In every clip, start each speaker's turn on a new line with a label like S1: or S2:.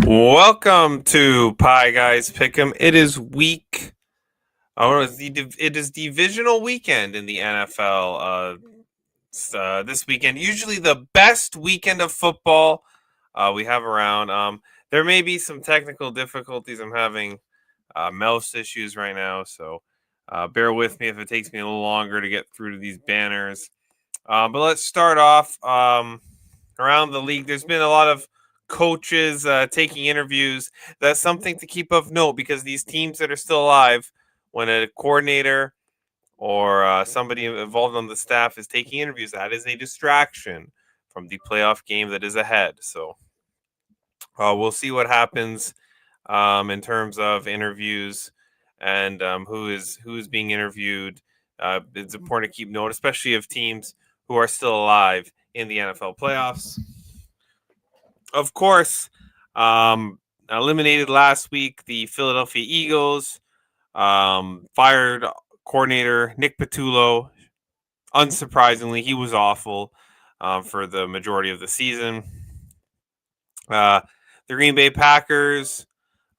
S1: Welcome to Pie Guys Pick'em. It is week. Oh, it is divisional weekend in the NFL. This weekend, usually the best weekend of football we have around. There may be some technical difficulties. I'm having mouse issues right now, so bear with me if it takes me a little longer to get through to these banners. But let's start off around the league. There's been a lot of coaches taking interviews. That's something to keep of note because these teams that are still alive, when a coordinator or somebody involved on the staff is taking interviews, that is a distraction from the playoff game that is ahead. So we'll see what happens in terms of interviews and who is being interviewed. It's important to keep note, especially of teams who are still alive in the NFL playoffs. Of course, eliminated last week, the Philadelphia Eagles fired coordinator Nick Patullo. Unsurprisingly, he was awful for the majority of the season. The Green Bay Packers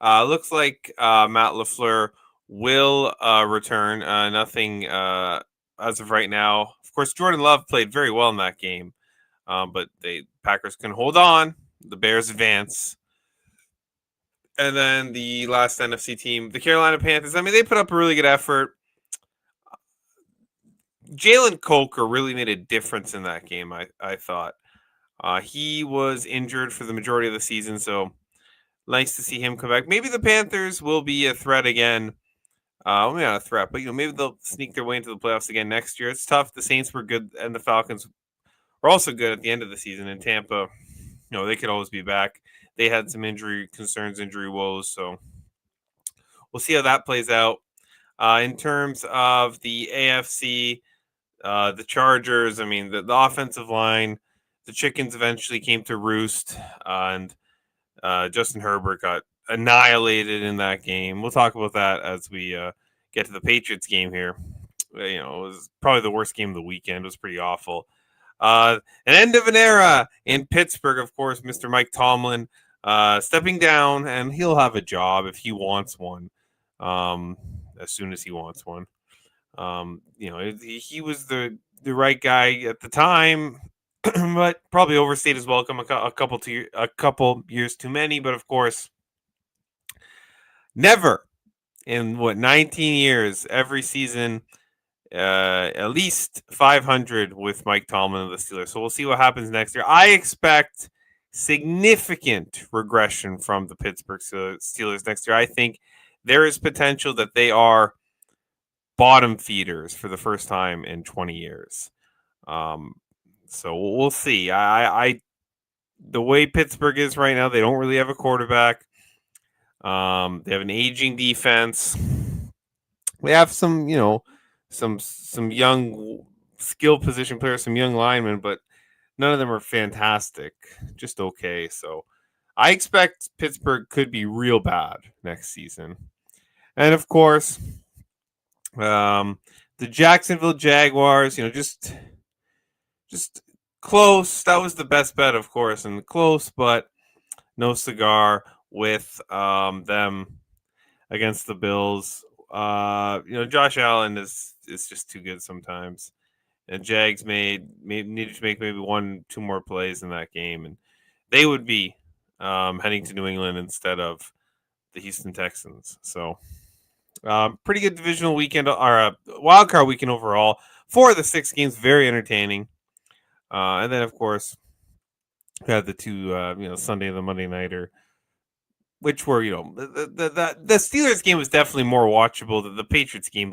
S1: looks like Matt LaFleur will return. Nothing as of right now. Of course, Jordan Love played very well in that game, but the Packers can hold on. The Bears advance. And then the last NFC team, the Carolina Panthers. I mean, they put up a really good effort. Jalen Coker really made a difference in that game, I thought. He was injured for the majority of the season, so nice to see him come back. Maybe the Panthers will be a threat again. Maybe not a threat, but maybe they'll sneak their way into the playoffs again next year. It's tough. The Saints were good, and the Falcons were also good at the end of the season. In Tampa, they could always be back. They had some injury concerns, injury woes, so we'll see how that plays out. In terms of the AFC, the Chargers, I mean, the offensive line, the chickens eventually came to roost, and Justin Herbert got annihilated in that game. We'll talk about that as we get to the Patriots game here. It was probably the worst game of the weekend. It was pretty awful. An end of an era in Pittsburgh, of course, Mr. Mike Tomlin stepping down, and he'll have a job if he wants one, as soon as he wants one. He was the right guy at the time, but probably overstayed his welcome a couple years too many. But of course, never in 19 years, every season, at least 500 with Mike Tomlin of the Steelers. So we'll see what happens next year. I expect significant regression from the Pittsburgh Steelers next year. I think there is potential that they are bottom feeders for the first time in 20 years. So we'll see. I the way Pittsburgh is right now, they don't really have a quarterback. They have an aging defense. They have some young skill position players, some young linemen, but none of them are fantastic. Just okay. So I expect Pittsburgh could be real bad next season. And of course, the Jacksonville Jaguars, just close. That was the best bet, of course, and close, but no cigar with them against the Bills. Josh Allen is just too good sometimes, and Jags needed to make maybe 1-2 more plays in that game, and they would be heading to New England instead of the Houston Texans. So pretty good divisional weekend, or wild card weekend overall. 4 of the 6 games very entertaining, and then of course we had the 2 Sunday and the Monday nighter, which were the Steelers game was definitely more watchable than the Patriots game.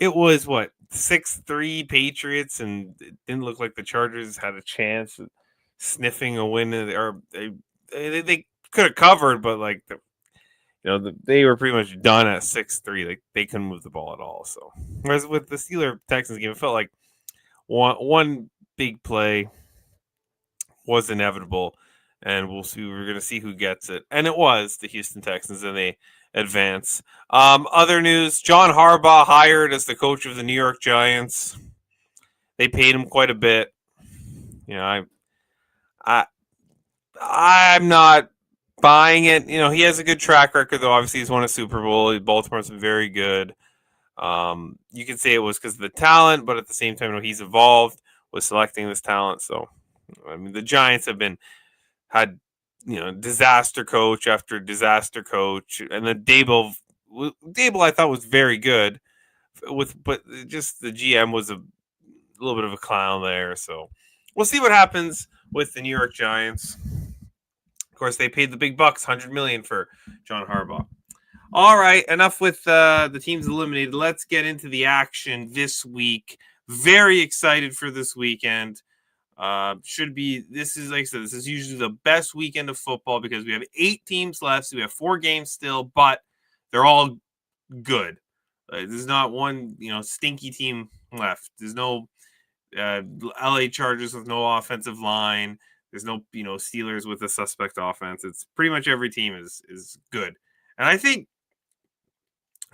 S1: It was 6-3 Patriots, and it didn't look like the Chargers had a chance at sniffing a win, or they could have covered, but they were pretty much done at 6-3. Like they couldn't move the ball at all. So whereas with the Steelers Texans game, it felt like one big play was inevitable, and we're going to see who gets it. And it was the Houston Texans, and they advance. Other news: John Harbaugh hired as the coach of the New York Giants. They paid him quite a bit. I'm not buying it. He has a good track record, though. Obviously, he's won a Super Bowl. Baltimore's been very good. You could say it was because of the talent, but at the same time, he's evolved with selecting this talent. So, I mean, the Giants have had disaster coach after disaster coach, and then Dable I thought was very good but just the GM was a little bit of a clown there. So we'll see what happens with the New York Giants. Of course, they paid the big bucks, $100 million for John Harbaugh. All right, enough with the teams eliminated. Let's get into the action this week. Very excited for this weekend. This is, like I said, this is usually the best weekend of football because we have 8 teams left. So we have 4 games still, but they're all good. There's not one, stinky team left. There's no LA Chargers with no offensive line. There's no, Steelers with a suspect offense. It's pretty much every team is good. And I think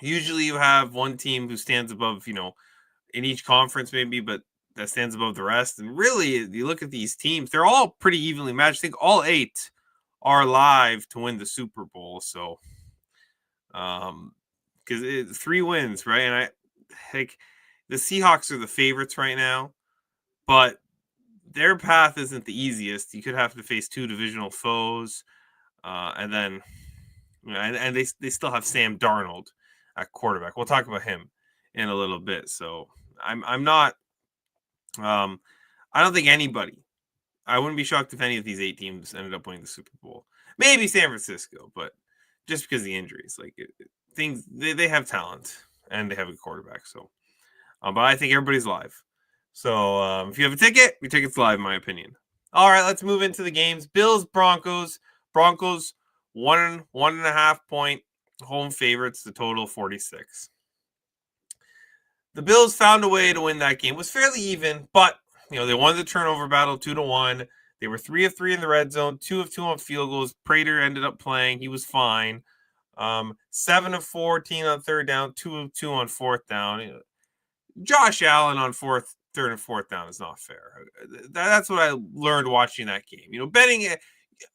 S1: usually you have one team who stands above, in each conference maybe, but that stands above the rest. And really, you look at these teams, they're all pretty evenly matched. I think all 8 are live to win the Super Bowl. So, because 3 wins, right? And the Seahawks are the favorites right now, but their path isn't the easiest. You could have to face 2 divisional foes, and then and they still have Sam Darnold at quarterback. We'll talk about him in a little bit. So I'm not. I don't think anybody. I wouldn't be shocked if any of these 8 teams ended up winning the Super Bowl. Maybe San Francisco, but just because of the injuries, things they have talent and they have a quarterback. So, but I think everybody's live. So if you have a ticket, your ticket's live, in my opinion. All right, let's move into the games. Bills, Broncos. Broncos 1.5 point home favorites. The total 46. The Bills found a way to win that game. It was fairly even, but they won the turnover battle 2-1. They were 3 of 3 in the red zone, 2 of 2 on field goals. Prater ended up playing. He was fine. 7 of 14 on third down, 2 of 2 on fourth down. Josh Allen on third and fourth down is not fair. That's what I learned watching that game. Betting it,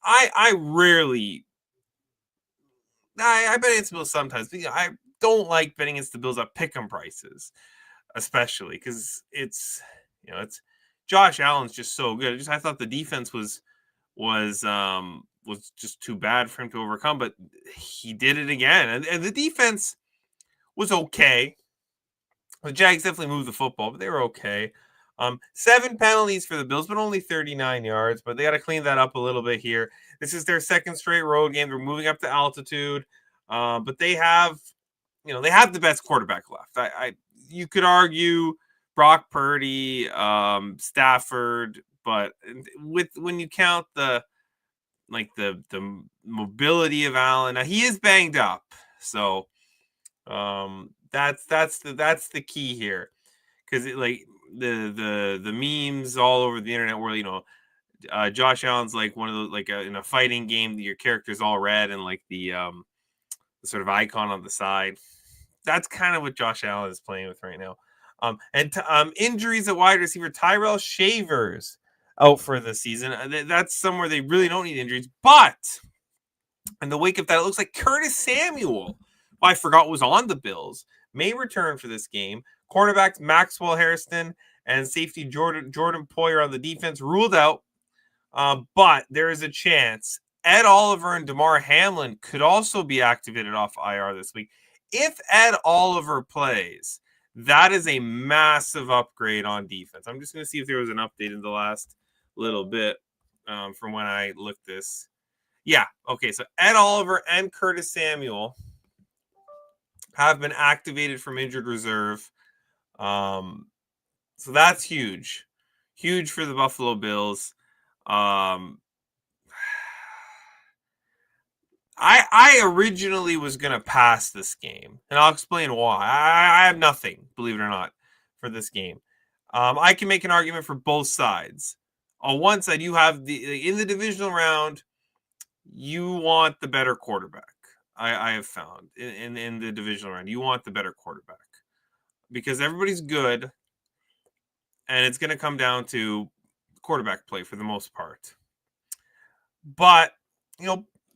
S1: I rarely. I bet against the Bills sometimes, but I don't like betting against the Bills at pick'em prices, especially because it's Josh Allen's just so good. I thought the defense was just too bad for him to overcome, but he did it again. And the defense was okay. The Jags definitely moved the football, but they were okay. 7 penalties for the Bills, but only 39 yards. But they got to clean that up a little bit here. This is their second straight road game. They're moving up to altitude, but they have the best quarterback left. You could argue Brock Purdy, Stafford, but when you count the mobility of Allen, now he is banged up, so that's the key here, because the memes all over the internet where Josh Allen's like one of those in a fighting game, your character's all red and the sort of icon on the side. That's kind of what Josh Allen is playing with right now. Injuries at wide receiver, Tyrell Shavers out for the season. That's somewhere they really don't need injuries. But in the wake of that, it looks like Curtis Samuel, who I forgot was on the Bills, may return for this game. Cornerbacks Maxwell Harrison and safety Jordan Poyer on the defense ruled out. But there is a chance Ed Oliver and DeMar Hamlin could also be activated off IR this week. If Ed Oliver plays, that is a massive upgrade on defense. I'm just going to see if there was an update in the last little bit from when I looked this. Yeah, okay, so Ed Oliver and Curtis Samuel have been activated from injured reserve. So that's huge. Huge for the Buffalo Bills. I originally was going to pass this game, and I'll explain why. I have nothing, believe it or not, for this game. I can make an argument for both sides. On one side, you have in the divisional round, you want the better quarterback. I have found in the divisional round, you want the better quarterback because everybody's good, and it's going to come down to quarterback play for the most part. But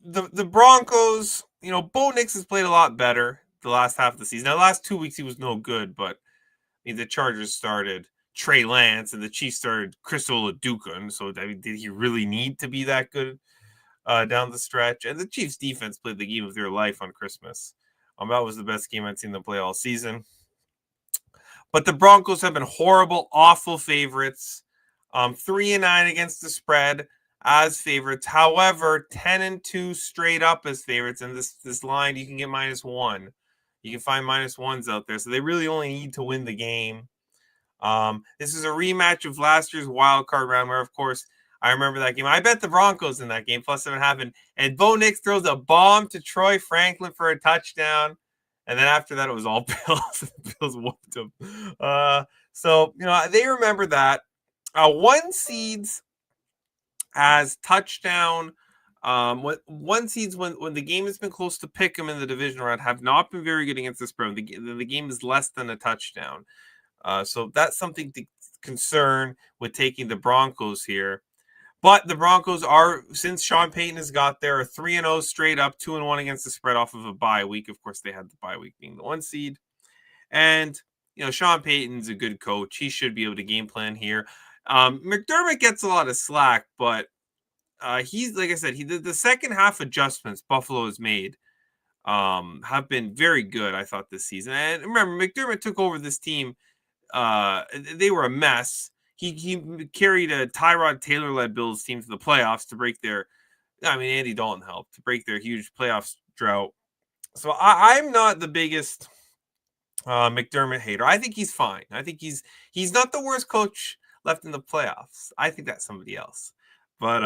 S1: the Broncos, Bo Nix has played a lot better the last half of the season. Now, the last 2 weeks he was no good, but the Chargers started Trey Lance and the Chiefs started Chris Oladuka. So, did he really need to be that good down the stretch? And the Chiefs defense played the game of their life on Christmas. That was the best game I'd seen them play all season. But the Broncos have been horrible, awful favorites. 3-9 against the spread as favorites. However, 10-2 straight up as favorites. And this line, you can get -1. You can find -1s out there. So they really only need to win the game. This is a rematch of last year's wild card round where, of course, I remember that game. I bet the Broncos in that game, +7.5. And Bo Nix throws a bomb to Troy Franklin for a touchdown. And then after that, it was all Bills. The Bills whooped them. So, they remember that. One seeds as touchdown. One seeds when the game has been close to pick them in the divisional round have not been very good against the spread. The game is less than a touchdown. So that's something to concern with taking the Broncos here. But the Broncos are, since Sean Payton has got there, 3-0 straight up, 2-1 against the spread off of a bye week. Of course, they had the bye week being the 1 seed. And, Sean Payton's a good coach. He should be able to game plan here. McDermott gets a lot of slack, but he's, like I said, the second half adjustments Buffalo has made have been very good, I thought, this season. And remember, McDermott took over this team. They were a mess. He carried a Tyrod Taylor-led Bills team to the playoffs to break their – Andy Dalton helped to break their huge playoffs drought. So I'm not the biggest McDermott hater. I think he's fine. I think he's not the worst coach left in the playoffs. I think that's somebody else. But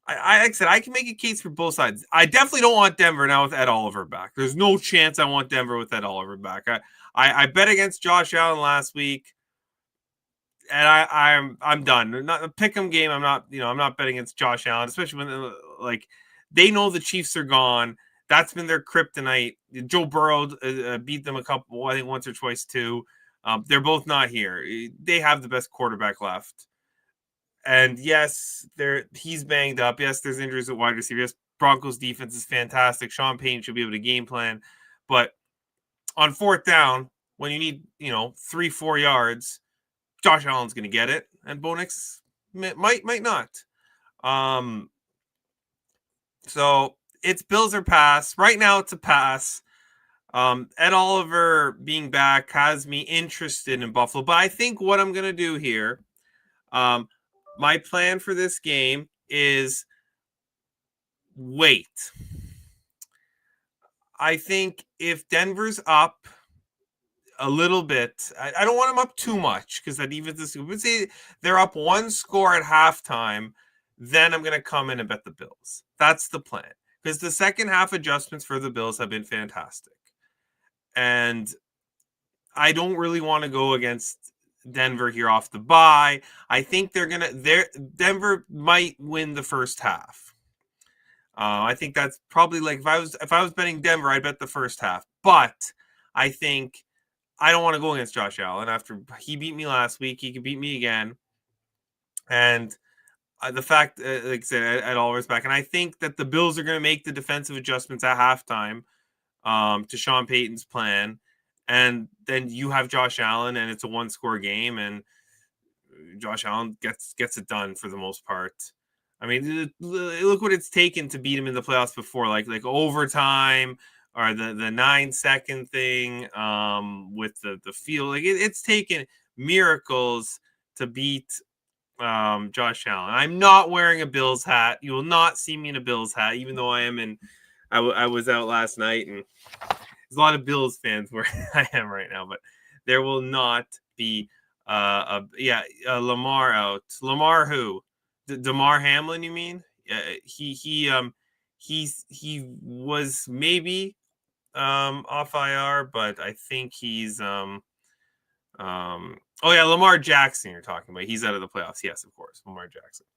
S1: like I said, I can make a case for both sides. I definitely don't want Denver now with Ed Oliver back. There's no chance I want Denver with Ed Oliver back. I bet against Josh Allen last week. And I'm done. Not a pick'em game. I'm not betting against Josh Allen, especially when they know the Chiefs are gone. That's been their kryptonite. Joe Burrow beat them a couple, I think once or twice too. They're both not here. They have the best quarterback left. And yes, he's banged up. Yes, there's injuries at wide receiver. Yes, Broncos defense is fantastic. Sean Payton should be able to game plan. But on fourth down, when you need 3-4 yards, Josh Allen's going to get it, and Bo Nix might not. So it's Bills or pass. Right now, it's a pass. Ed Oliver being back has me interested in Buffalo, but I think what I'm going to do here, my plan for this game is wait. I think if Denver's up a little bit, I don't want them up too much because that even this would say they're up 1 score at halftime, then I'm going to come in and bet the Bills. That's the plan because the second half adjustments for the Bills have been fantastic. And I don't really want to go against Denver here off the bye. I think Denver might win the first half. I think that's probably if I was betting Denver, I'd bet the first half. But I think I don't want to go against Josh Allen after he beat me last week. He could beat me again. And the fact, like I said, Ed Oliver's back. And I think that the Bills are going to make the defensive adjustments at halftime to Sean Payton's plan. And then you have Josh Allen, and it's a 1-score game, and Josh Allen gets it done for the most part. Look what it's taken to beat him in the playoffs before, like overtime or the 9-second thing with the field. It's taken miracles to beat Josh Allen. I'm not wearing a Bills hat. You will not see me in a Bills hat, even though I am I was out last night, and there's a lot of Bills fans where I am right now, but there will not be Lamar out. Lamar who? DeMar Hamlin, you mean? He was maybe off IR, but I think he's Lamar Jackson you're talking about. He's out of the playoffs. Yes, of course, Lamar Jackson.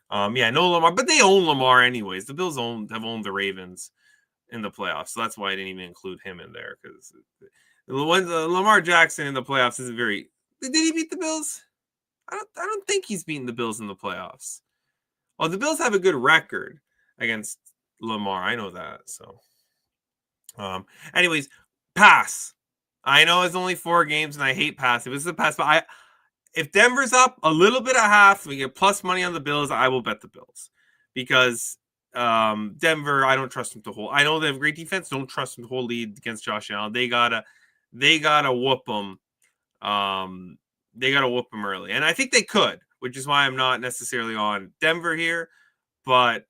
S1: No Lamar, but they own Lamar anyways. The Bills have owned the Ravens in the playoffs, so that's why I didn't even include him in there because Lamar Jackson in the playoffs isn't very. Did he beat the Bills? I don't think he's beaten the Bills in the playoffs. Well, the Bills have a good record against Lamar. I know that. So, anyways, pass. I know it's only 4 games, and I hate passing. This is a pass, but if Denver's up a little bit at half, we get plus money on the Bills. I will bet the Bills because Denver, I don't trust them to hold. I know they have great defense. Don't trust them to hold lead against Josh Allen. They gotta whoop them. They gotta whoop them early, and I think they could, which is why I'm not necessarily on Denver here. But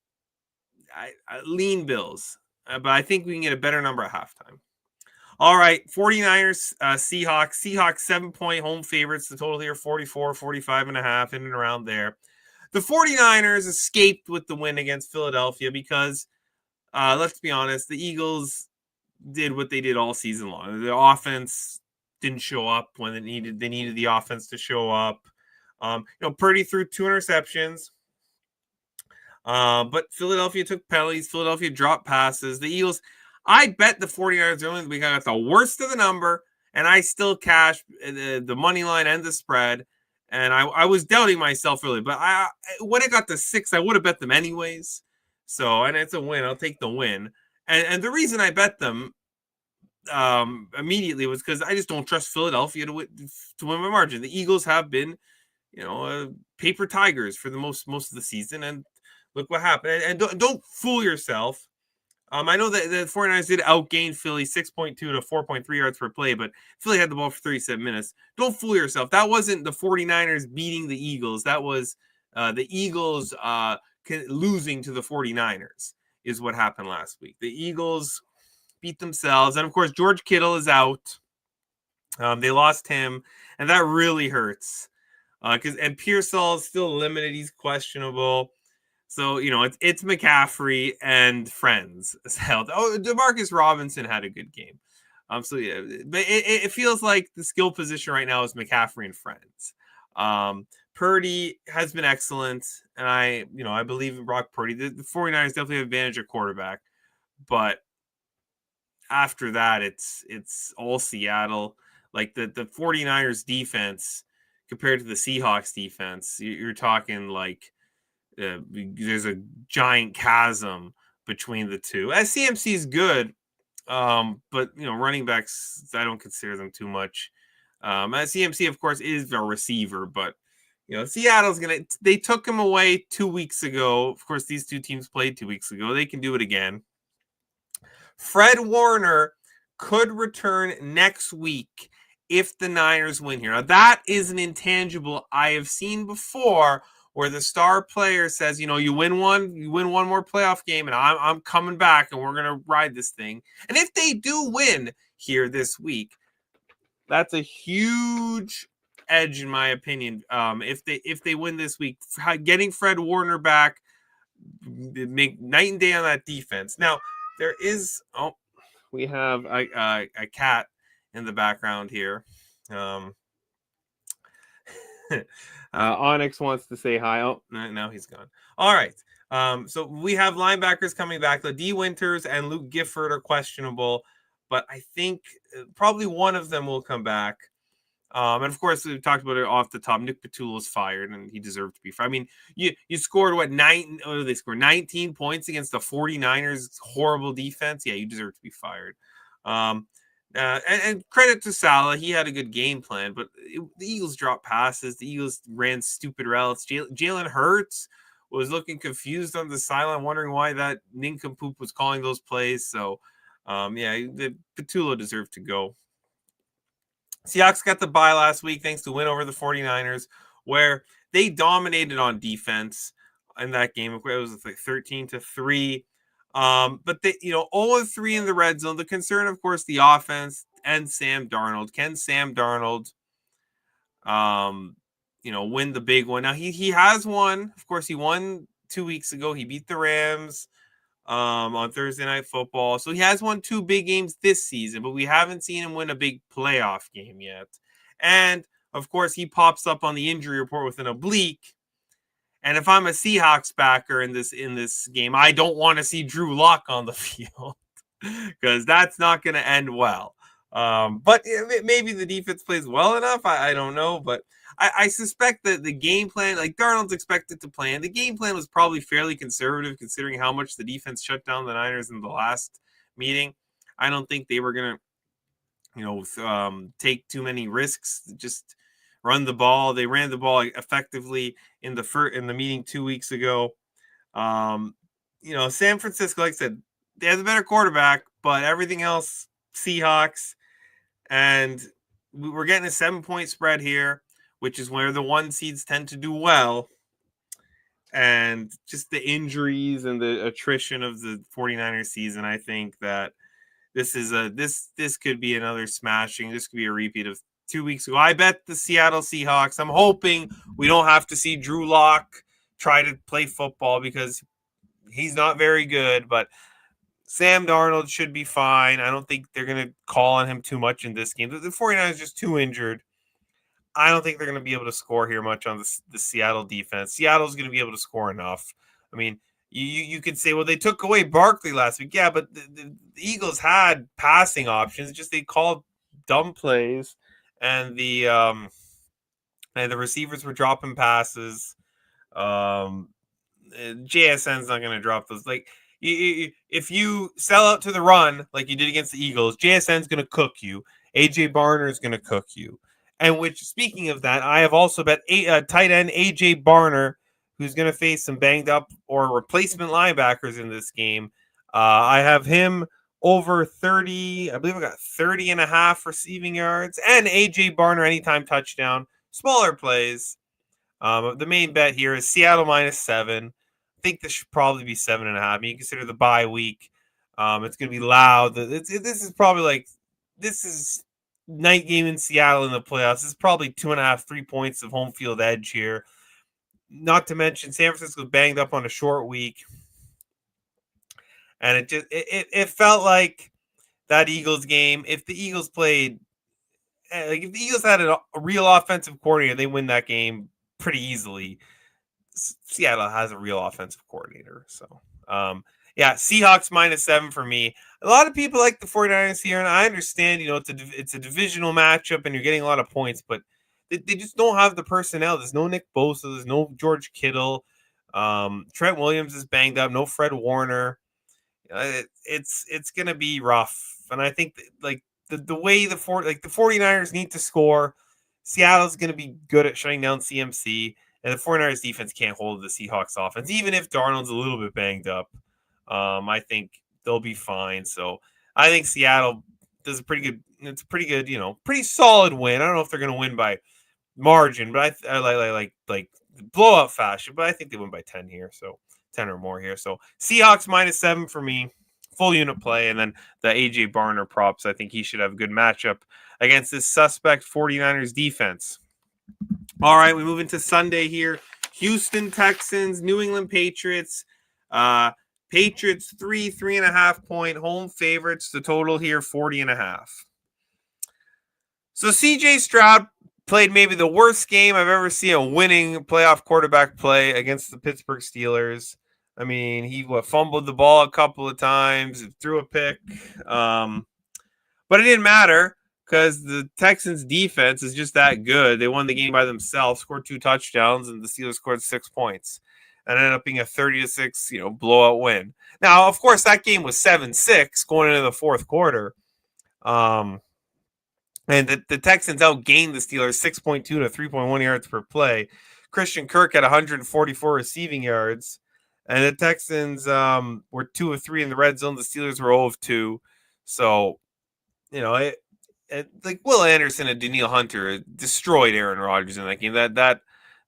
S1: I lean Bills, but I think we can get a better number at halftime. All right, 49ers, Seahawks. Seahawks 7-point home favorites. The total here 44, 45 and a half, in and around there. The 49ers escaped with the win against Philadelphia because, let's be honest, the Eagles did what they did all season long. The offense didn't show up when they needed the offense to show up. Purdy threw 2 interceptions. But Philadelphia took penalties. Philadelphia dropped passes. The Eagles, I bet the 49ers early in the week. I got the worst of the number, and I still cashed the money line and the spread. And I was doubting myself early, but when it got to 6, I would have bet them anyways. So, and it's a win. I'll take the win. And the reason I bet them immediately was because I just don't trust Philadelphia to win by margin. The Eagles have been, paper tigers for the most of the season, and look what happened. And don't fool yourself. I know that the 49ers did outgain Philly 6.2 to 4.3 yards per play, but Philly had the ball for 37 minutes. Don't fool yourself. That wasn't the 49ers beating the Eagles. That was the Eagles losing to the 49ers is what happened last week. The Eagles beat themselves. And, of course, George Kittle is out. They lost him, and that really hurts. And Pearsall is still limited. He's questionable. So, it's McCaffrey and friends. Demarcus Robinson had a good game. So, yeah, but it feels like the skill position right now is McCaffrey and friends. Purdy has been excellent, and I believe in Brock Purdy. The 49ers definitely have advantage at quarterback, but after that, it's all Seattle. Like the 49ers defense compared to the Seahawks defense, you're talking like there's a giant chasm between the two. CMC is good, but running backs, I don't consider them too much. CMC, of course, is a receiver, but Seattle's they took him away 2 weeks ago. Of course, these two teams played 2 weeks ago. They can do it again. Fred Warner could return next week if the Niners win here. Now, that is an intangible I have seen before, where the star player says, you win one more playoff game, and I'm coming back, and we're gonna ride this thing. And if they do win here this week, that's a huge edge, in my opinion. If they win this week, getting Fred Warner back, make night and day on that defense. Now there is we have a cat in the background here. Onyx wants to say hi. Oh, now he's gone. All right. So we have linebackers coming back. D. Winters and Luke Gifford are questionable, but I think probably one of them will come back. And of course, we talked about it off the top. Nick Petula was fired, and he deserved to be fired. I mean, you scored they scored 19 points against the 49ers horrible defense. Yeah, you deserve to be fired. And credit to Salah, he had a good game plan, but the Eagles dropped passes. The Eagles ran stupid routes. Jalen Hurts was looking confused on the sideline, wondering why that nincompoop was calling those plays. So, the Petula deserved to go. Seahawks got the bye last week thanks to win over the 49ers, where they dominated on defense in that game. It was like 13-3. But they, 0-3 in the red zone. The concern, of course, the offense and Sam Darnold. Can Sam Darnold, win the big one? Now he has won. Of course, he won 2 weeks ago. He beat the Rams on Thursday Night Football. So he has won 2 big games this season, but we haven't seen him win a big playoff game yet. And of course, he pops up on the injury report with an oblique. And if I'm a Seahawks backer in this game, I don't want to see Drew Lock on the field because that's not going to end well. But maybe the defense plays well enough. I don't know, but I suspect that the game plan, like Darnold's expected to play, and the game plan was probably fairly conservative considering how much the defense shut down the Niners in the last meeting. I don't think they were going to, take too many risks. Just run the ball. They ran the ball effectively in the meeting 2 weeks ago. San Francisco, like I said, they have the better quarterback, but everything else, Seahawks, and we're getting a 7-point spread here, which is where the 1 seeds tend to do well. And just the injuries and the attrition of the 49ers season, I think that this could be another smashing. This could be a repeat of 2 weeks ago. I bet the Seattle Seahawks. I'm hoping we don't have to see Drew Lock try to play football because he's not very good, but Sam Darnold should be fine. I don't think they're going to call on him too much in this game. The 49ers are just too injured. I don't think they're going to be able to score here much on the Seattle defense. Seattle's going to be able to score enough. I mean, you could say, well, they took away Barkley last week. Yeah, but the Eagles had passing options. Just they called dumb plays, and the receivers were dropping passes. JSN's not going to drop those. Like, if you sell out to the run like you did against the Eagles, JSN's going to cook you. AJ Barner is going to cook you. And which, speaking of that, I have also bet tight end AJ Barner, who's going to face some banged up or replacement linebackers in this game. I have him over 30. I believe I got 30 and a half receiving yards. And AJ Barner anytime touchdown. Smaller plays. The main bet here is Seattle -7. I think this should probably be 7.5. You consider the bye week. It's going to be loud. This is night game in Seattle in the playoffs. This is probably 2.5, 3 points of home field edge here. Not to mention San Francisco banged up on a short week. And it felt like that Eagles game. If the Eagles played, if the Eagles had a real offensive coordinator, they win that game pretty easily. Seattle has a real offensive coordinator. So, Seahawks -7 for me. A lot of people like the 49ers here, and I understand, it's a divisional matchup and you're getting a lot of points, but they just don't have the personnel. There's no Nick Bosa. There's no George Kittle. Trent Williams is banged up. No Fred Warner. It's going to be rough. And I think the way the 49ers need to score, Seattle's going to be good at shutting down CMC. And the 49ers defense can't hold the Seahawks offense. Even if Darnold's a little bit banged up, I think they'll be fine. So I think Seattle does pretty good, pretty solid win. I don't know if they're going to win by margin, but I like blowout fashion, but I think they win by 10 here. So 10 or more here. So Seahawks -7 for me, full unit play. And then the AJ Barner props, I think he should have a good matchup against this suspect 49ers defense. All right, we move into Sunday here. Houston Texans, New England Patriots. Patriots 3.5 point home favorites. The total here 40.5. So CJ Stroud played maybe the worst game I've ever seen a winning playoff quarterback play against the Pittsburgh Steelers. I mean, he fumbled the ball a couple of times, threw a pick, but it didn't matter. Because the Texans' defense is just that good. They won the game by themselves, scored 2 touchdowns, and the Steelers scored 6 points. And ended up being a 30-6, blowout win. Now, of course, that game was 7-6 going into the fourth quarter. And the Texans outgained the Steelers 6.2 to 3.1 yards per play. Christian Kirk had 144 receiving yards. And the Texans were 2 of 3 in the red zone. The Steelers were 0 of 2. So, like Will Anderson and Daniil Hunter destroyed Aaron Rodgers in that game. That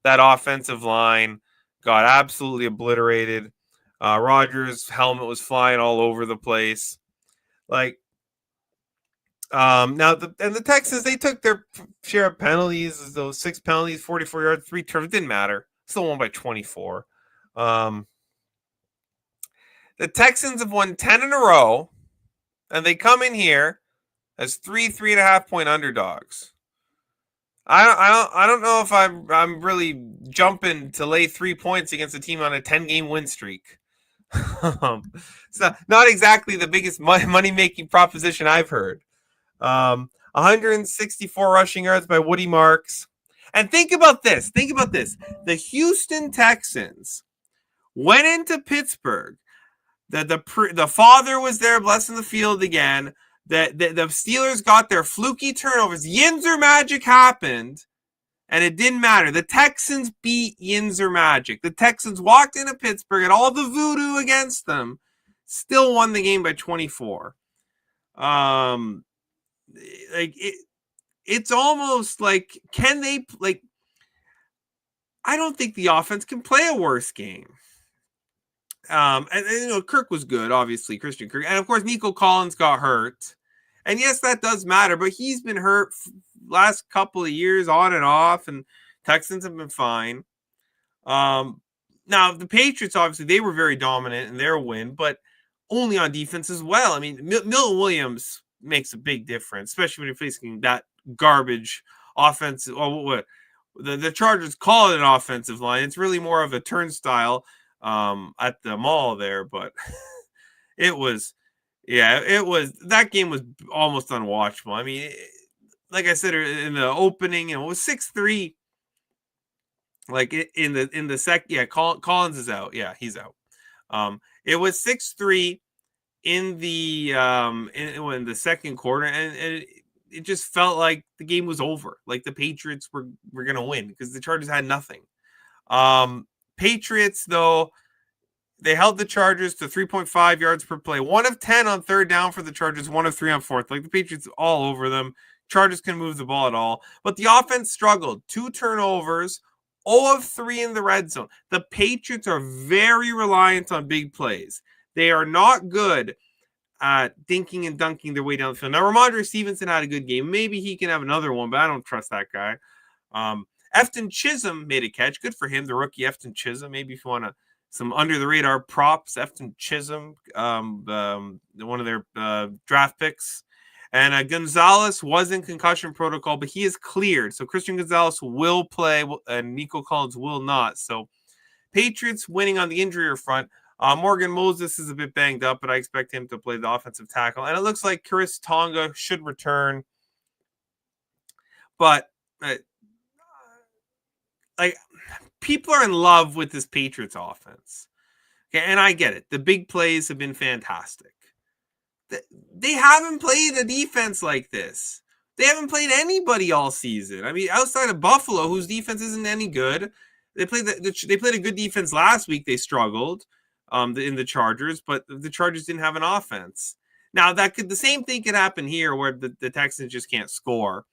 S1: offensive line got absolutely obliterated. Rodgers' helmet was flying all over the place. Now the Texans, they took their share of penalties. Those 6 penalties, 44 yards, 3 turnovers. Didn't matter. Still won by 24. The Texans have won 10 in a row, and they come in here as 3.5 point underdogs. I don't know if I'm really jumping to lay 3 points against a team on a 10-game win streak. It's not exactly the biggest money-making proposition I've heard. 164 rushing yards by Woody Marks. And think about this. Think about this. The Houston Texans went into Pittsburgh. The father was there blessing the field again. The Steelers got their fluky turnovers. Yinzer magic happened, and it didn't matter. The Texans beat Yinzer magic. The Texans walked into Pittsburgh and all the voodoo against them, still won the game by 24. It's almost like, can they, like, I don't think the offense can play a worse game. And Kirk was good, obviously, Christian Kirk. And of course, Nico Collins got hurt. And yes, that does matter, but he's been hurt last couple of years on and off, and Texans have been fine. Now, the Patriots, obviously, they were very dominant in their win, but only on defense as well. I mean, Milton Williams makes a big difference, especially when you're facing that garbage offensive. What the Chargers call it an offensive line. It's really more of a turnstile at the mall there, but it was that game was almost unwatchable. I mean, like I said in the opening, it was 6-3. Like in the second, Collins is out. Yeah, he's out. It was 6-3 in the second quarter, and it just felt like the game was over. Like the Patriots were gonna win because the Chargers had nothing. Patriots, though, they held the Chargers to 3.5 yards per play. 1 of 10 on third down for the Chargers, 1 of 3 on fourth. Like the Patriots all over them. Chargers can move the ball at all. But the offense struggled. 2 turnovers, 0 of 3 in the red zone. The Patriots are very reliant on big plays. They are not good at dinking and dunking their way down the field. Now, Ramondre Stevenson had a good game. Maybe he can have another one, but I don't trust that guy. Efton Chisholm made a catch. Good for him, the rookie Efton Chisholm. Maybe if you want some under-the-radar props, Efton Chisholm, one of their draft picks. And Gonzalez was in concussion protocol, but he is cleared. So Christian Gonzalez will play, and Nico Collins will not. So Patriots winning on the injury front. Morgan Moses is a bit banged up, but I expect him to play the offensive tackle. And it looks like Chris Tonga should return. But like, people are in love with this Patriots offense. Okay, and I get it. The big plays have been fantastic. They haven't played a defense like this. They haven't played anybody all season. I mean, outside of Buffalo, whose defense isn't any good. They played a good defense last week. They struggled in the Chargers, but the Chargers didn't have an offense. Now, the same thing could happen here where the Texans just can't score.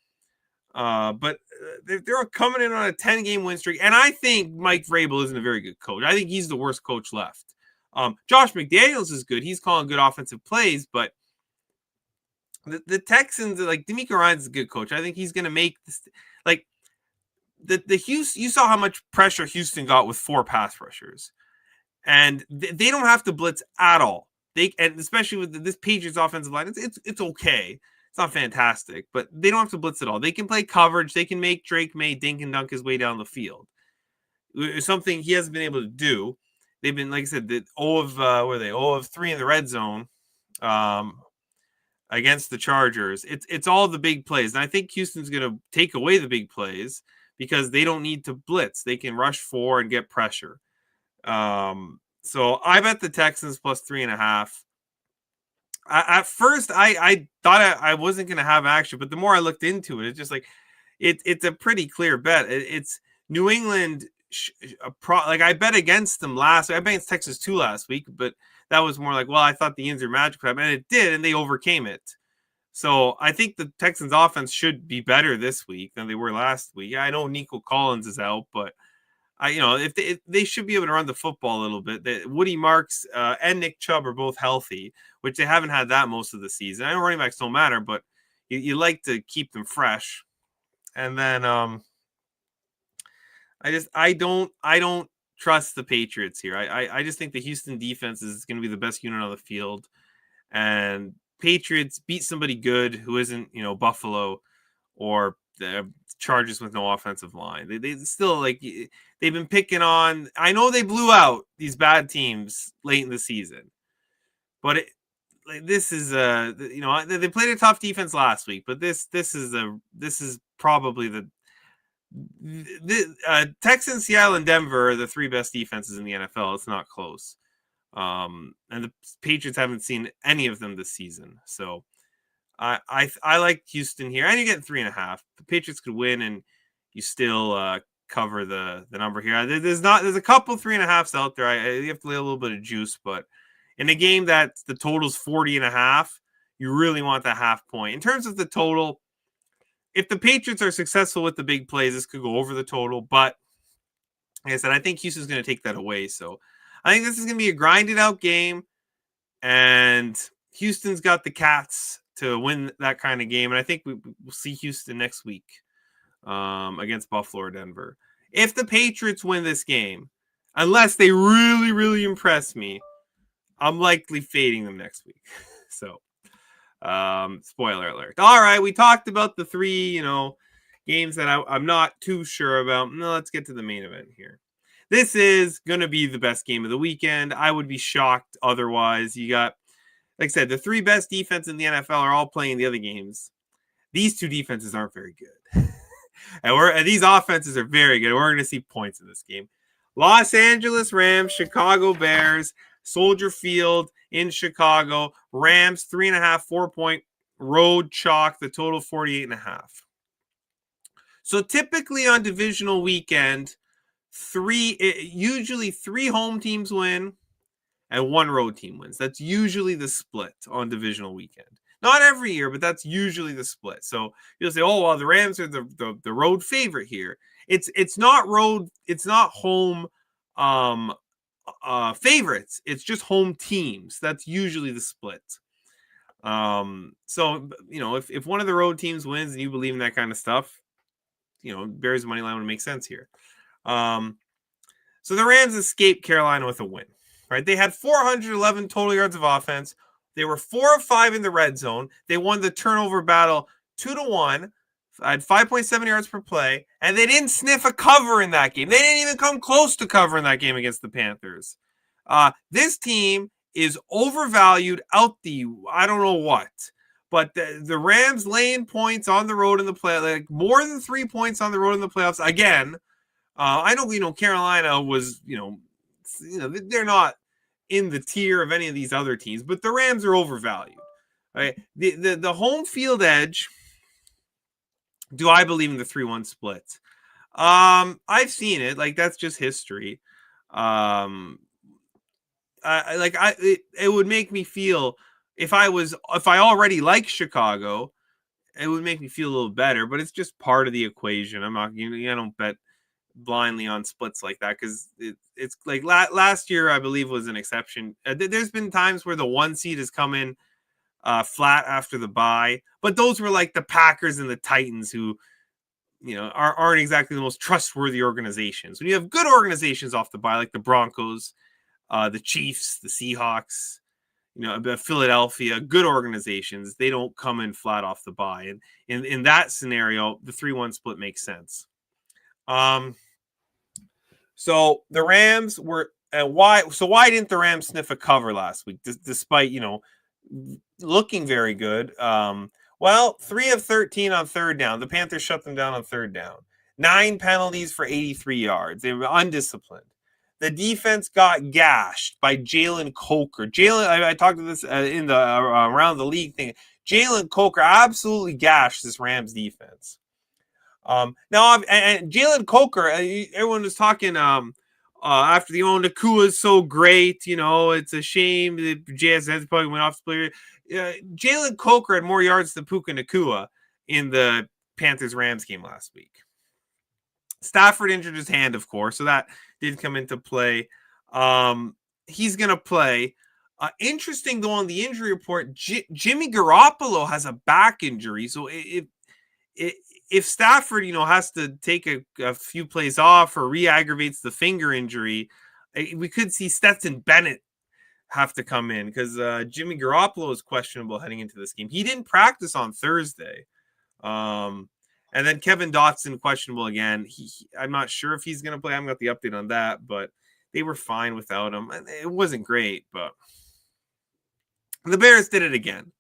S1: But they're coming in on a 10-game win streak, and I think Mike Vrabel isn't a very good coach. I think he's the worst coach left. Josh McDaniels is good. He's calling good offensive plays, but the Texans, like, DeMeco Ryans is a good coach. I think he's going to make this, like, the Houston. You saw how much pressure Houston got with 4 pass rushers, and they don't have to blitz at all. And especially with this Patriots offensive line, it's okay. It's not fantastic, but they don't have to blitz at all. They can play coverage. They can make Drake May dink and dunk his way down the field. It's something he hasn't been able to do. They've been, like I said, 0 of 3 in the red zone against the Chargers. It's all the big plays. And I think Houston's going to take away the big plays because they don't need to blitz. They can rush 4 and get pressure. So I bet the Texans plus 3.5. At first, I thought I wasn't going to have action, but the more I looked into it, it's just like it's a pretty clear bet. It's New England. I bet against them last week. I bet against Texas 2 last week, but that was more like, well, I thought the Inns magic would happen, and it did, and they overcame it. So I think the Texans offense should be better this week than they were last week. I know Nico Collins is out, but if they should be able to run the football a little bit. Woody Marks and Nick Chubb are both healthy, which they haven't had that most of the season. I know running backs don't matter, but you like to keep them fresh. And then I don't trust the Patriots here. I just think the Houston defense is going to be the best unit on the field, and Patriots beat somebody good who isn't Buffalo or the Chargers with no offensive line. They still, like, they've been picking on. I know they blew out these bad teams late in the season, but this is they played a tough defense last week, but this is probably Texans, Seattle, and Denver are the three best defenses in the NFL. It's not close. And the Patriots haven't seen any of them this season. So I like Houston here, and you're getting 3.5. The Patriots could win, and you still cover the number here. There's a couple 3.5s out there. You have to lay a little bit of juice, but in a game that the total's 40.5, you really want that half point. In terms of the total, if the Patriots are successful with the big plays, this could go over the total. But like I said, I think Houston's going to take that away. So I think this is going to be a grinded out game, and Houston's got the Cats to win that kind of game. And I think we'll see Houston next week against Buffalo or Denver. If the Patriots win this game, unless they really, really impress me, I'm likely fading them next week. So, spoiler alert. All right, we talked about the three, games that I'm not too sure about. No, let's get to the main event here. This is going to be the best game of the weekend. I would be shocked otherwise. You got, like I said, the three best defenses in the NFL are all playing the other games. These two defenses aren't very good. and these offenses are very good. We're going to see points in this game. Los Angeles Rams, Chicago Bears, Soldier Field in Chicago. Rams 3.5, 4-point road chalk. The total 48.5. So typically on divisional weekend, usually three home teams win and one road team wins. That's usually the split on divisional weekend. Not every year, but that's usually the split. So you'll say, oh, well, the Rams are the road favorite here. It's not road. It's not home favorites. It's just home teams. That's usually the split. So, if one of the road teams wins and you believe in that kind of stuff, Bears money line would make sense here. So the Rams escaped Carolina with a win, right? They had 411 total yards of offense. They were 4 of 5 in the red zone. They won the turnover battle 2-1. Had 5.7 yards per play, and they didn't sniff a cover in that game. They didn't even come close to covering that game against the Panthers. This team is overvalued out the I don't know what. But the Rams laying points on the road in the play, like more than 3 points on the road in the playoffs. Again, I know, Carolina was, they're not in the tier of any of these other teams, but the Rams are overvalued. Right? The home field edge, do I believe in the 3-1 split? I've seen it. Like, that's just history. It would make me feel, if I already like Chicago, it would make me feel a little better, but it's just part of the equation. I'm not, I don't bet blindly on splits like that because it's like last year, I believe, was an exception. There's been times where the 1 seed has come in flat after the bye, but those were like the Packers and the Titans, who aren't exactly the most trustworthy organizations. When you have good organizations off the bye, like the Broncos, the Chiefs, the Seahawks, Philadelphia, good organizations, they don't come in flat off the bye. And in that scenario, the 3-1 split makes sense. So the Rams were why didn't the Rams sniff a cover last week, despite looking very good? 3 of 13 on third down. The Panthers shut them down on third down. 9 penalties for 83 yards. They were undisciplined. The defense got gashed by Jalen Coker. I talked to this in the around the league thing. Jalen Coker absolutely gashed this Rams defense. Now, and Jalen Coker, everyone was talking after the Nakua is so great. It's a shame that JSN probably went off the player. Jalen Coker had more yards than Puka Nakua in the Panthers-Rams game last week. Stafford injured his hand, of course, so that did come into play. He's going to play. Interesting, though, on the injury report, Jimmy Garoppolo has a back injury. So if Stafford, has to take a few plays off or re-aggravates the finger injury, we could see Stetson Bennett have to come in because Jimmy Garoppolo is questionable heading into this game. He didn't practice on Thursday. And then Kevin Dotson questionable again. I'm not sure if he's going to play. I haven't got the update on that, but they were fine without him. It wasn't great, but the Bears did it again.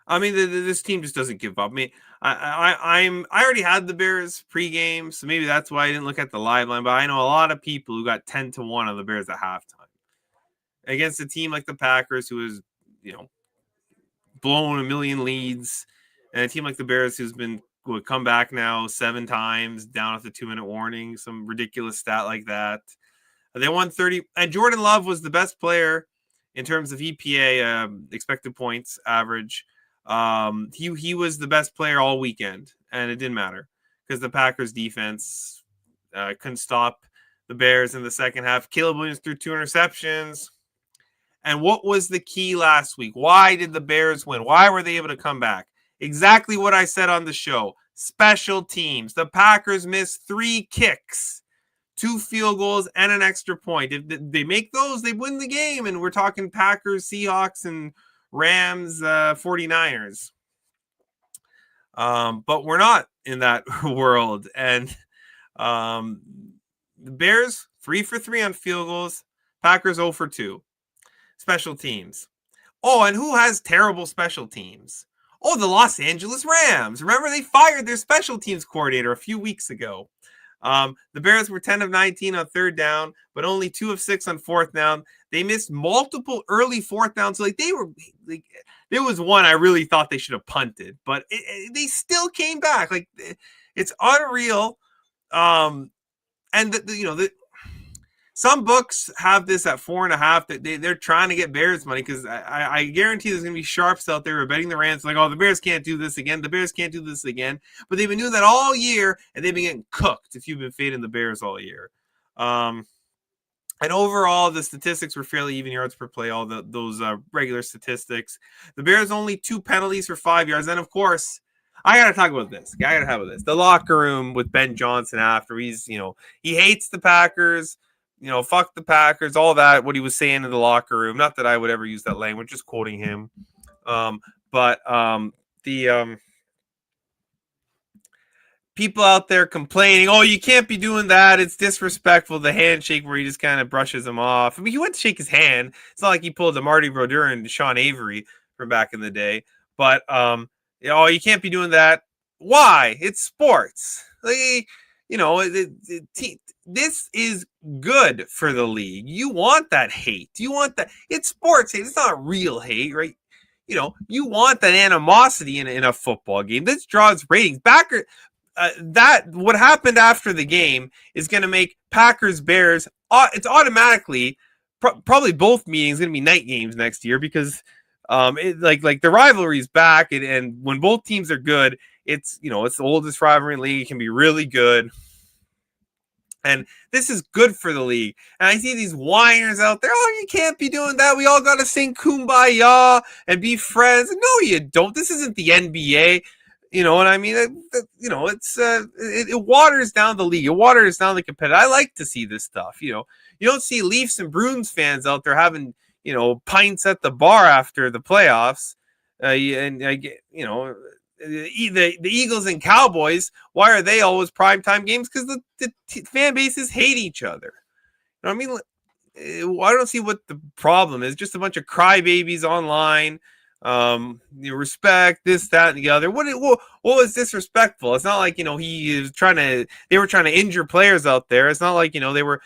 S1: I mean, this team just doesn't give up. I mean, I already had the Bears pregame, so maybe that's why I didn't look at the live line. But I know a lot of people who got 10-1 on the Bears at halftime against a team like the Packers, who is, blown a million leads, and a team like the Bears, who's been would come back now 7 times down at the 2-minute warning, some ridiculous stat like that. They won 30, and Jordan Love was the best player in terms of EPA, expected points average. He was the best player all weekend, and it didn't matter because the Packers defense couldn't stop the Bears in the second half. Caleb Williams threw 2 interceptions. And what was the key last week? Why did the Bears win? Why were they able to come back? Exactly what I said on the show. Special teams. The Packers missed 3 kicks, 2 field goals, and an extra point. If they make those, they win the game. And we're talking Packers, Seahawks, and Rams, 49ers. But we're not in that world. And the Bears, 3 for 3 on field goals. Packers 0 for 2. Special teams. Oh, and who has terrible special teams? Oh, the Los Angeles Rams. Remember, they fired their special teams coordinator a few weeks ago. The Bears were 10 of 19 on 3rd down, but only 2 of 6 on 4th down. They missed multiple early 4th downs. So there was one I really thought they should have punted, but they still came back. It's unreal. And some books have this at 4.5 that they're trying to get Bears money because I guarantee there's going to be sharps out there who are betting the Rams like, oh, the Bears can't do this again. The Bears can't do this again. But they've been doing that all year, and they've been getting cooked if you've been fading the Bears all year. And overall, the statistics were fairly even yards per play, all those regular statistics. The Bears only 2 penalties for 5 yards. And, of course, I got to talk about this. The locker room with Ben Johnson after. He hates the Packers. Fuck the Packers, all that, what he was saying in the locker room. Not that I would ever use that language, just quoting him. But the people out there complaining, oh, you can't be doing that. It's disrespectful. The handshake where he just kind of brushes him off. I mean, he went to shake his hand. It's not like he pulled a Marty Brodeur and Sean Avery from back in the day. But, you can't be doing that. Why? It's sports. This is good for the league. You want that hate. You want that. It's sports hate. It's not real hate, right? You want that animosity in a football game. This draws ratings. What happened after the game is going to make Packers Bears. It's automatically probably both meetings going to be night games next year because the rivalry is back, and when both teams are good, it's the oldest rivalry in the league. It can be really good. And this is good for the league. And I see these whiners out there. Oh, you can't be doing that. We all got to sing Kumbaya and be friends. No, you don't. This isn't the NBA. You know what I mean? It waters down the league. It waters down the competitive. I like to see this stuff. You don't see Leafs and Bruins fans out there having, pints at the bar after the playoffs. The Eagles and Cowboys, why are they always primetime games? Because the fan bases hate each other. I don't see what the problem is. Just a bunch of crybabies online. Respect this, that, and the other. What was disrespectful? It's not like they were trying to injure players out there. It's not like they were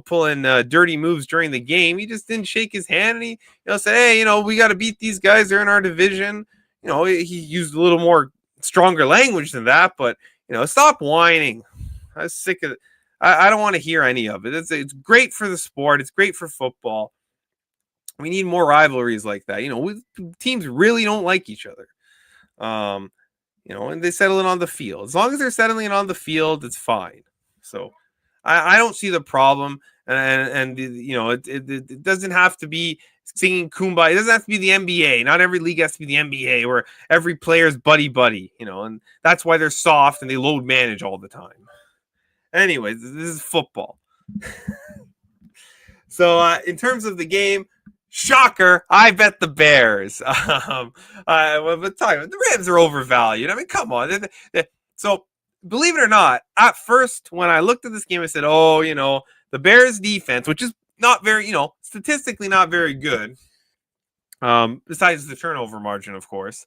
S1: pulling dirty moves during the game. He just didn't shake his hand and he said, hey, we got to beat these guys. They're in our division. He used a little more stronger language than that, but stop whining. I was sick of it. I don't want to hear any of it. It's great for the sport. It's great for football. We need more rivalries like that. Teams really don't like each other. And they settle it on the field. As long as they're settling it on the field, it's fine. So I don't see the problem. And it doesn't have to be singing Kumbaya. It doesn't have to be the NBA. Not every league has to be the NBA where every player is buddy, and that's why they're soft and they load manage all the time. Anyways, this is football. So in terms of the game, shocker, I bet the Bears. But the Rams are overvalued. I mean, come on. So believe it or not, at first when I looked at this game, I said, the Bears defense, which is not very, statistically not very good, besides the turnover margin, of course.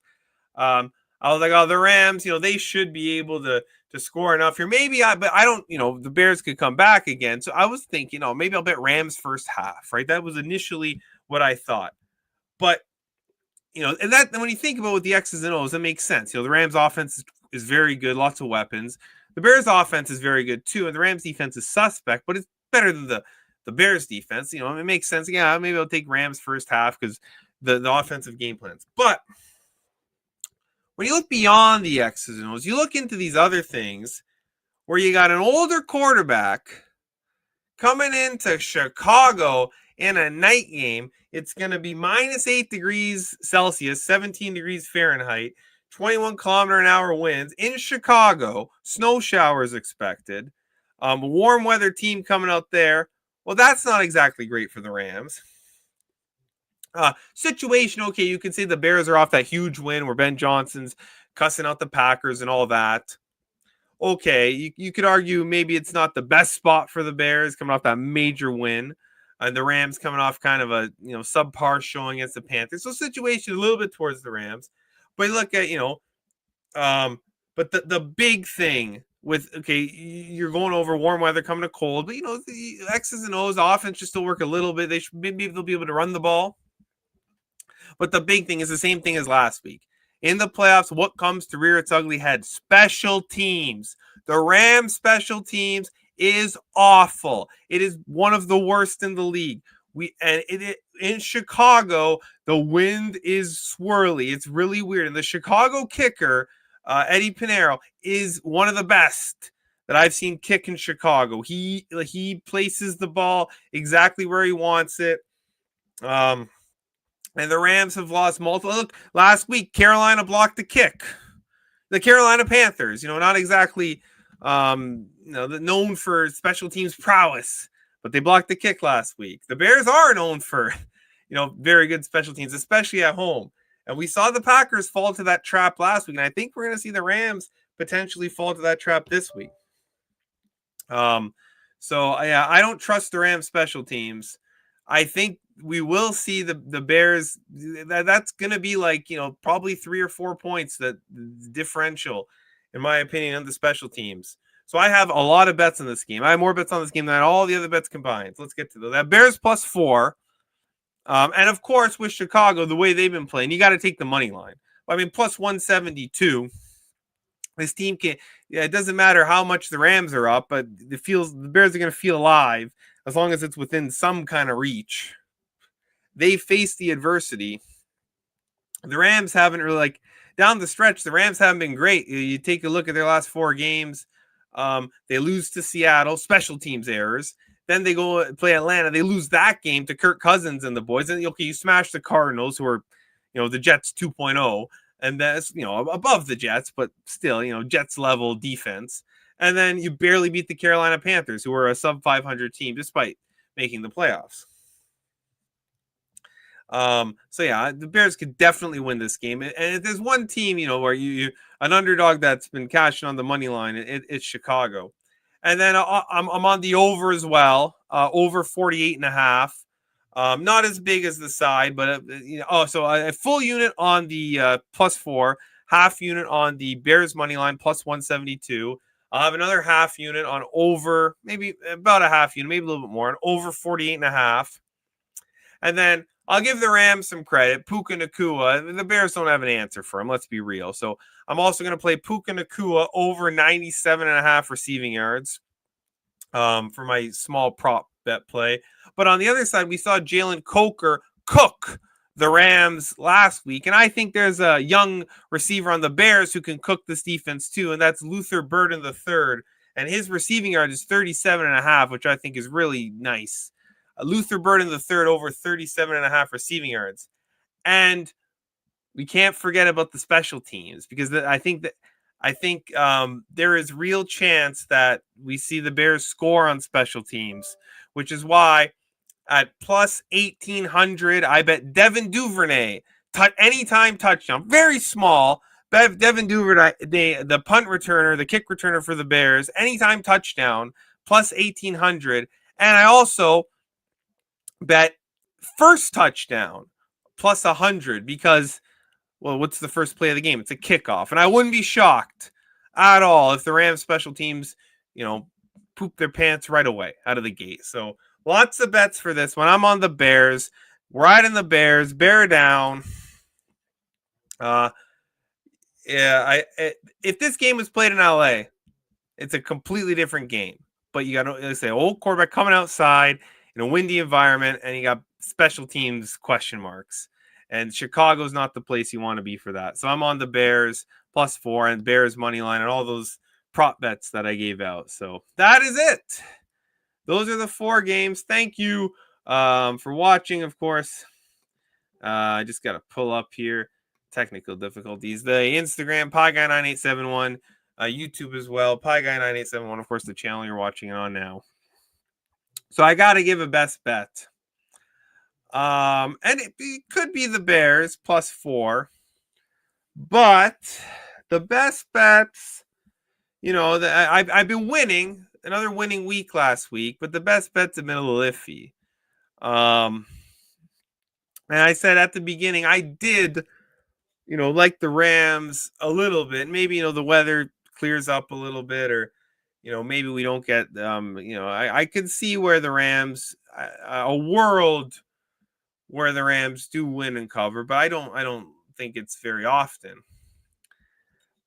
S1: I was like, oh, the Rams, they should be able to score enough here. But I don't, the Bears could come back again. So I was thinking, maybe I'll bet Rams first half, right? That was initially what I thought. But, and that when you think about what the X's and O's, that makes sense. The Rams offense is very good, lots of weapons. The Bears offense is very good too, and the Rams defense is suspect, but it's better than the Bears defense. It makes sense. Yeah, maybe I'll take Rams first half because the offensive game plans. But when you look beyond the X's and O's, you look into these other things where you got an older quarterback coming into Chicago in a night game. It's going to be minus 8 degrees Celsius, 17 degrees Fahrenheit, 21 kilometer an hour winds in Chicago. Snow showers expected. Warm weather team coming out there. Well, that's not exactly great for the Rams. Situation, okay, you can say the Bears are off that huge win where Ben Johnson's cussing out the Packers and all that. Okay, you could argue maybe it's not the best spot for the Bears coming off that major win. The Rams coming off kind of a subpar showing against the Panthers. So situation a little bit towards the Rams. But look at, but the big thing with, okay, you're going over warm weather coming to cold, but the X's and O's offense just still work a little bit. Maybe they'll be able to run the ball. But the big thing is the same thing as last week. In the playoffs, what comes to rear its ugly head? Special teams. The Rams special teams is awful. It is one of the worst in the league. In Chicago, the wind is swirly. It's really weird. And the Chicago kicker, Eddie Pinheiro, is one of the best that I've seen kick in Chicago. He places the ball exactly where he wants it. And the Rams have lost multiple. Look, last week, Carolina blocked the kick. The Carolina Panthers, not exactly known for special teams prowess, but they blocked the kick last week. The Bears are known for, very good special teams, especially at home. And we saw the Packers fall to that trap last week, and I think we're going to see the Rams potentially fall to that trap this week. So yeah, I don't trust the Rams special teams. I think we will see the Bears. That's going to be like, probably 3 or 4 points, that differential, in my opinion, on the special teams. So I have a lot of bets on this game. I have more bets on this game than all the other bets combined. So let's get to those. That Bears +4. And of course, with Chicago, the way they've been playing, you got to take the money line. I mean, +172. This team it doesn't matter how much the Rams are up, but the Bears are going to feel alive as long as it's within some kind of reach. They face the adversity. The Rams haven't really, down the stretch, the Rams haven't been great. You take a look at their last 4 games. They lose to Seattle, special teams errors. Then they go play Atlanta. They lose that game to Kirk Cousins and the boys. And you smash the Cardinals, who are, the Jets 2.0. And that's, above the Jets, but still, Jets level defense. And then you barely beat the Carolina Panthers, who are a sub 500 team, despite making the playoffs. So yeah, the Bears could definitely win this game. And if there's one team, where you an underdog that's been cashing on the money line, it's Chicago. And then I'm on the over as well, over 48.5. Not as big as the side, but so a full unit on the +4, half unit on the Bears money line +172. I'll have another half unit on over, maybe about a half unit, maybe a little bit more, on over 48.5. And then I'll give the Rams some credit. Puka Nacua, the Bears don't have an answer for him, let's be real. So I'm also going to play Puka Nacua over 97.5 receiving yards for my small prop bet play. But on the other side, we saw Jalen Coker cook the Rams last week. And I think there's a young receiver on the Bears who can cook this defense too, and that's Luther Burden III. And his receiving yard is 37.5, which I think is really nice. Luther Burden III over 37.5 receiving yards. And we can't forget about the special teams, because I think there is real chance that we see the Bears score on special teams, which is why at +1,800, I bet Devin Duvernay, anytime touchdown, very small. Devin Duvernay, the punt returner, the kick returner for the Bears, anytime touchdown, +1,800. And I also bet first touchdown +100, because Well, what's the first play of the game? It's a kickoff. And I wouldn't be shocked at all if the Rams special teams, poop their pants right away out of the gate. So lots of bets for this one. I'm on the Bears. Riding the Bears. Bear down. If this game was played in LA, it's a completely different game. But you got to say old quarterback coming outside in a windy environment, and you got special teams question marks. And Chicago's not the place you want to be for that. So I'm on the Bears +4 and Bears money line and all those prop bets that I gave out. So that is it. Those are the 4 games. Thank you for watching, of course. I just got to pull up here. Technical difficulties. The Instagram, Pieguy9871. YouTube as well, Pieguy9871. Of course, the channel you're watching it on now. So I got to give a best bet. And it could be the Bears +4. But the best bets, I've been winning. Another winning week last week, but the best bet's a little iffy. And I said at the beginning, I did, like the Rams a little bit. Maybe, the weather clears up a little bit, or, maybe we don't get, I could see where the Rams, a world where the Rams do win and cover, but I don't think it's very often.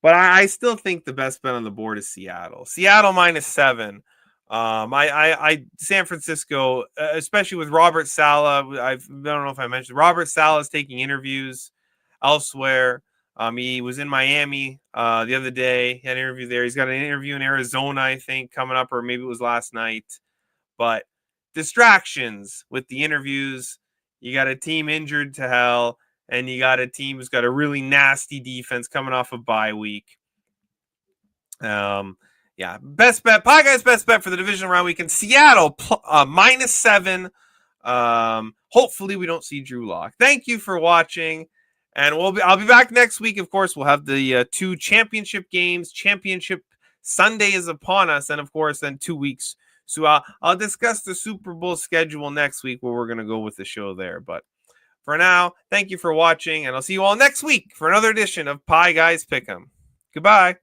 S1: But I still think the best bet on the board is Seattle. Seattle -7. San Francisco, especially with Robert Saleh. I don't know if I mentioned Robert Saleh is taking interviews elsewhere. He was in Miami the other day. He had an interview there. He's got an interview in Arizona, I think, coming up, or maybe it was last night. But distractions with the interviews. You got a team injured to hell, and you got a team who's got a really nasty defense coming off a bye week. Best bet. Pie Guy's best bet for the divisional round weekend. Seattle -7. Hopefully we don't see Drew Lock. Thank you for watching, and I'll be back next week. Of course, we'll have the 2 championship games. Championship Sunday is upon us, and of course, then 2 weeks. So I'll discuss the Super Bowl schedule next week, where we're going to go with the show there. But for now, thank you for watching, and I'll see you all next week for another edition of Pie Guys Pick'em. Goodbye.